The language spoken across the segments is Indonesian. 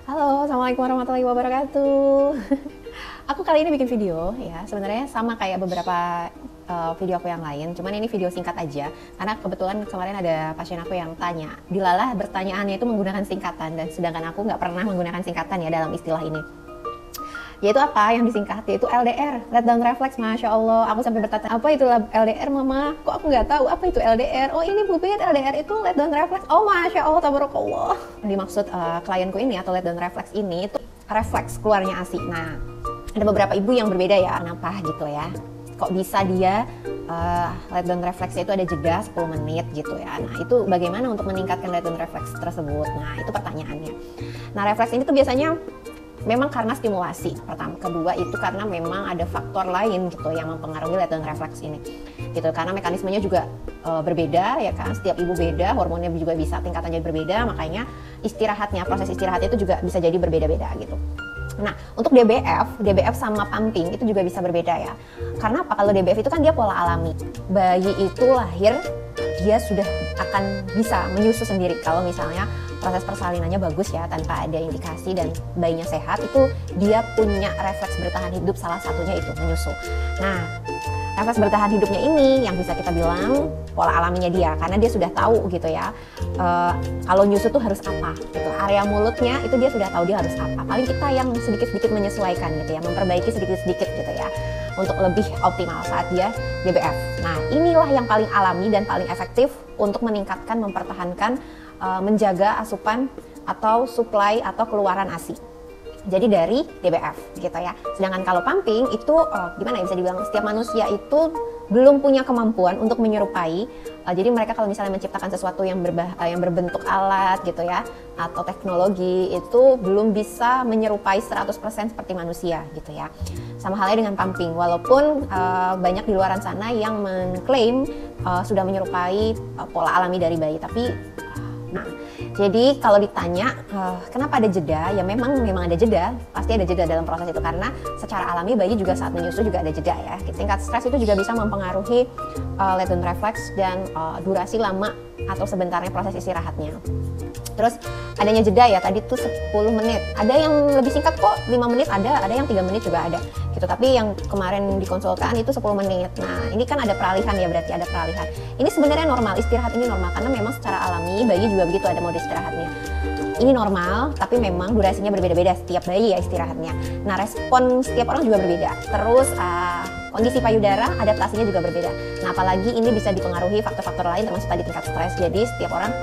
Halo, assalamualaikum warahmatullahi wabarakatuh. Aku kali ini bikin video ya, sebenarnya sama kayak beberapa video aku yang lain, cuman ini video singkat aja karena kebetulan kemarin ada pasien aku yang tanya, dilalah bertanyaannya itu menggunakan singkatan, dan sedangkan aku nggak pernah menggunakan singkatan ya dalam istilah ini. Yaitu apa yang disingkat, yaitu LDR, let down reflex. Masya Allah, aku sampai bertanya, apa itu LDR mama? Kok aku nggak tahu apa itu LDR? Oh ini Bu Bit, LDR itu let down reflex. Oh Masya Allah, tabarakallah. Dimaksud klienku ini atau let down reflex ini itu refleks keluarnya ASI. Nah, ada beberapa ibu yang berbeda ya, kenapa gitu ya. Kok bisa dia let down refleksnya itu ada jeda 10 menit gitu ya. Nah itu bagaimana untuk meningkatkan let down refleks tersebut? Nah itu pertanyaannya. Nah refleks ini tuh biasanya memang karena stimulasi pertama, kedua itu karena memang ada faktor lain gitu yang mempengaruhi let down refleks ini gitu, karena mekanismenya juga berbeda ya kan, setiap ibu beda, hormonnya juga bisa tingkatannya berbeda, makanya istirahatnya, proses istirahatnya itu juga bisa jadi berbeda-beda gitu. Nah, untuk DBF sama pumping itu juga bisa berbeda ya. Karena apa? Kalau DBF itu kan dia pola alami. Bayi itu lahir, dia sudah akan bisa menyusu sendiri. Kalau misalnya proses persalinannya bagus ya, tanpa ada indikasi dan bayinya sehat, itu dia punya refleks bertahan hidup, salah satunya itu menyusu. Nah, refleks bertahan hidupnya ini yang bisa kita bilang pola alaminya dia, karena dia sudah tahu gitu ya, kalau nyusu tuh harus apa gitu, area mulutnya itu dia sudah tahu dia harus apa. Paling kita yang sedikit-sedikit menyesuaikan gitu ya, memperbaiki sedikit-sedikit gitu ya untuk lebih optimal saat dia DBF. Nah inilah yang paling alami dan paling efektif untuk meningkatkan, mempertahankan, menjaga asupan atau supply atau keluaran ASI. Jadi dari DBF gitu ya. Sedangkan kalau pumping itu gimana ya, bisa dibilang setiap manusia itu belum punya kemampuan untuk menyerupai. Jadi mereka kalau misalnya menciptakan sesuatu yang berbentuk alat gitu ya, atau teknologi, itu belum bisa menyerupai 100% seperti manusia gitu ya. Sama halnya dengan pumping, walaupun banyak di luar sana yang mengklaim sudah menyerupai pola alami dari bayi, tapi nah, jadi kalau ditanya kenapa ada jeda, ya memang ada jeda, pasti ada jeda dalam proses itu, karena secara alami bayi juga saat menyusu juga ada jeda ya. Tingkat stres itu juga bisa mempengaruhi let down reflex dan durasi lama atau sebentarnya proses istirahatnya. Terus adanya jeda ya, tadi tuh 10 menit. Ada yang lebih singkat kok, 5 menit ada yang 3 menit juga ada gitu. Tapi yang kemarin dikonsulkan itu 10 menit. Nah, ini kan ada peralihan ya, berarti ada peralihan. Ini sebenarnya normal, istirahat ini normal karena memang secara alami bayi juga begitu, ada mode istirahatnya. Ini normal, tapi memang durasinya berbeda-beda setiap bayi ya istirahatnya. Nah, respon setiap orang juga berbeda. Terus kondisi payudara, adaptasinya juga berbeda. Nah, apalagi ini bisa dipengaruhi faktor-faktor lain termasuk tadi tingkat stres. Jadi setiap orang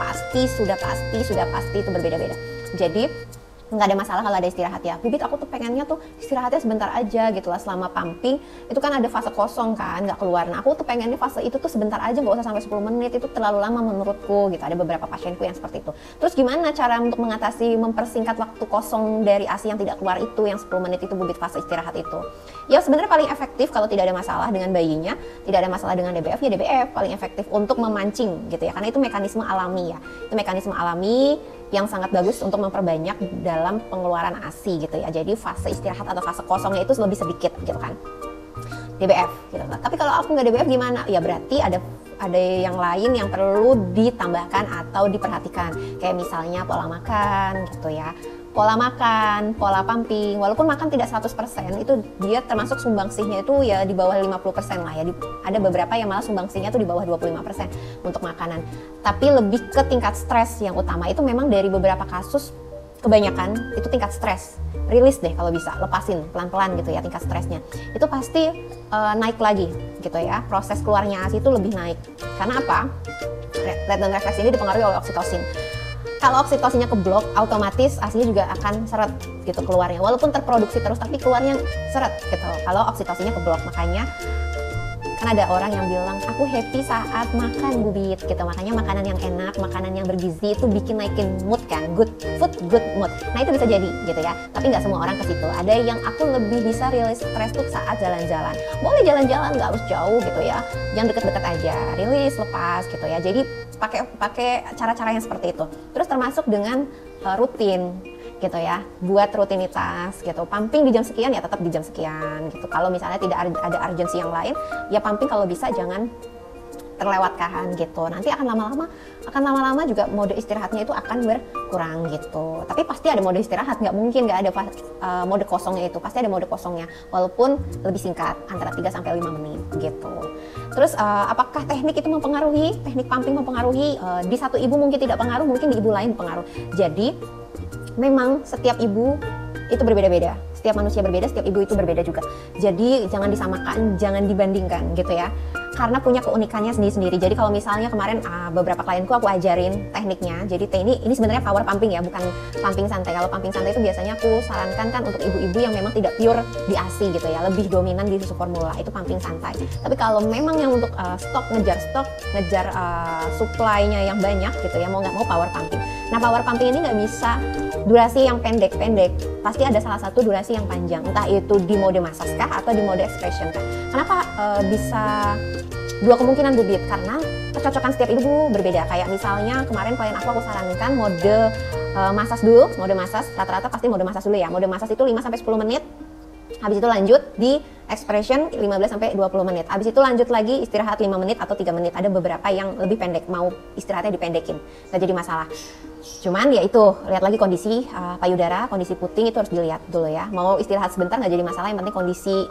sudah pasti itu berbeda-beda. Jadi nggak ada masalah kalau ada istirahat ya. Bibit aku tuh pengennya tuh istirahatnya sebentar aja gitu lah, selama pumping itu kan ada fase kosong kan, nggak keluar. Nah aku tuh pengennya fase itu tuh sebentar aja, nggak usah sampai 10 menit, itu terlalu lama menurutku gitu. Ada beberapa pasienku yang seperti itu. Terus gimana cara untuk mengatasi, mempersingkat waktu kosong dari ASI yang tidak keluar itu, yang 10 menit itu bibit fase istirahat itu? Ya sebenarnya paling efektif kalau tidak ada masalah dengan bayinya, tidak ada masalah dengan DBF, ya DBF paling efektif untuk memancing gitu ya, karena itu mekanisme alami ya. Itu mekanisme alami yang sangat bagus untuk memperbanyak dalam pengeluaran ASI gitu ya. Jadi fase istirahat atau fase kosongnya itu lebih sedikit gitu kan. DBF gitu. Tapi kalau aku nggak DBF gimana? Ya berarti ada yang lain yang perlu ditambahkan atau diperhatikan. Kayak misalnya pola makan gitu ya. Pola makan, pola pumping, walaupun makan tidak 100%, itu dia termasuk sumbangsihnya itu ya di bawah 50% lah ya. Ada beberapa yang malah sumbangsihnya itu di bawah 25% untuk makanan. Tapi lebih ke tingkat stres yang utama, itu memang dari beberapa kasus kebanyakan itu tingkat stres. Rilis deh kalau bisa, lepasin pelan-pelan gitu ya tingkat stresnya. Itu pasti naik lagi gitu ya. Proses keluarnya ASI itu lebih naik. Karena apa? Let down reflex ini dipengaruhi oleh oksitosin. Kalau oksitosinnya keblok, otomatis ASI-nya juga akan seret gitu keluarnya. Walaupun terproduksi terus, tapi keluarnya seret gitu. Kalau oksitosinnya keblok, makanya kan ada orang yang bilang, aku happy saat makan Bubit gitu. Makanya makanan yang enak, makanan yang bergizi itu bikin naikin mood kan, good food, good mood. Nah itu bisa jadi gitu ya. Tapi nggak semua orang ke situ. Ada yang aku lebih bisa rilis stres tuh saat jalan-jalan. Boleh jalan-jalan, nggak harus jauh gitu ya. Jangan deket-deket aja, rilis, lepas gitu ya. Jadi pakai cara-cara yang seperti itu. Terus termasuk dengan rutin gitu ya, buat rutinitas gitu. Pumping di jam sekian ya tetap di jam sekian gitu. Kalau misalnya tidak ada urgensi yang lain, ya pumping kalau bisa jangan terlewatkan gitu. Nanti akan lama-lama juga mode istirahatnya itu akan berkurang gitu. Tapi pasti ada mode istirahat, nggak mungkin nggak ada mode kosongnya itu. Pasti ada mode kosongnya, walaupun lebih singkat, antara 3-5 menit gitu. Terus apakah teknik itu mempengaruhi? Teknik pumping mempengaruhi? Di satu ibu mungkin tidak pengaruh, mungkin di ibu lain pengaruh. Jadi memang setiap ibu itu berbeda-beda. Setiap manusia berbeda, setiap ibu itu berbeda juga. Jadi jangan disamakan, jangan dibandingkan gitu ya. Karena punya keunikannya sendiri-sendiri. Jadi kalau misalnya kemarin beberapa klienku aku ajarin tekniknya. Jadi ini sebenarnya power pumping ya, bukan pumping santai. Kalau pumping santai itu biasanya aku sarankan kan untuk ibu-ibu yang memang tidak pure di ASI gitu ya, lebih dominan di susu formula, itu pumping santai. Tapi kalau memang yang untuk ngejar supply-nya yang banyak gitu ya, mau nggak mau power pumping. Nah, power pumping ini nggak bisa durasi yang pendek-pendek. Pasti ada salah satu durasi yang panjang. Entah itu di mode massage kah atau di mode expression kah. Kenapa bisa dua kemungkinan bubit? Karena kecocokan setiap ibu berbeda. Kayak misalnya kemarin klien aku sarankan mode massage dulu. Mode massage, rata-rata pasti mode massage dulu ya. Mode massage itu 5-10 menit. Habis itu lanjut di expression 15-20 menit. Habis itu lanjut lagi istirahat 5 menit atau 3 menit. Ada beberapa yang lebih pendek, mau istirahatnya dipendekin, nggak jadi masalah. Cuman ya itu, lihat lagi kondisi payudara, kondisi puting itu harus dilihat dulu ya. Mau istirahat sebentar nggak jadi masalah, yang penting kondisi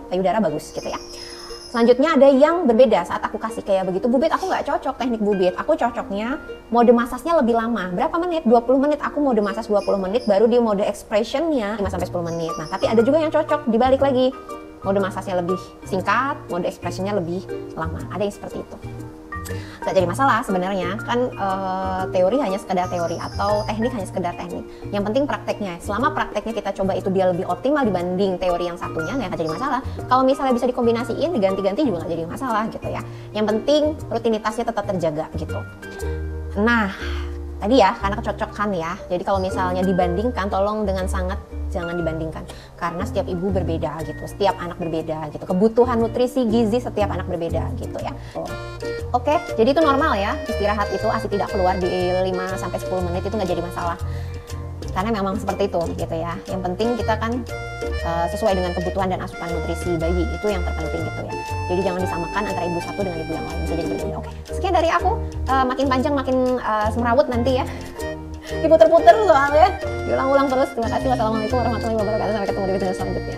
payudara bagus gitu ya. Selanjutnya ada yang berbeda saat aku kasih kayak begitu. Bubit aku nggak cocok teknik bubit. Aku cocoknya mode masasnya lebih lama. Berapa menit? 20 menit. Aku mode masas 20 menit, baru di mode expressionnya 5-10 menit. Nah, tapi ada juga yang cocok dibalik lagi. Mode masasnya lebih singkat, mode expressionnya lebih lama. Ada yang seperti itu. Nggak jadi masalah sebenarnya, kan teori hanya sekedar teori atau teknik hanya sekedar teknik. Yang penting prakteknya. Selama prakteknya kita coba itu dia lebih optimal dibanding teori yang satunya, nggak jadi masalah. Kalau misalnya bisa dikombinasiin, diganti-ganti juga nggak jadi masalah gitu ya. Yang penting rutinitasnya tetap terjaga gitu. Nah, tadi ya karena kecocokan ya. Jadi kalau misalnya dibandingkan, tolong dengan sangat jangan dibandingkan, karena setiap ibu berbeda gitu, setiap anak berbeda gitu, kebutuhan nutrisi gizi setiap anak berbeda gitu ya. Oke, jadi itu normal ya, istirahat itu ASI tidak keluar di 5-10 menit itu nggak jadi masalah, karena memang seperti itu gitu ya. Yang penting kita kan sesuai dengan kebutuhan dan asupan nutrisi bayi, itu yang terpenting gitu ya. Jadi jangan disamakan antara ibu satu dengan ibu yang lain, bisa jadi berbeda. Oke, sekian dari aku, makin panjang makin semerawut nanti ya. Diputer-puter soalnya, diulang-ulang terus. Terima kasih. Wassalamualaikum warahmatullahi wabarakatuh. Sampai ketemu di video selanjutnya.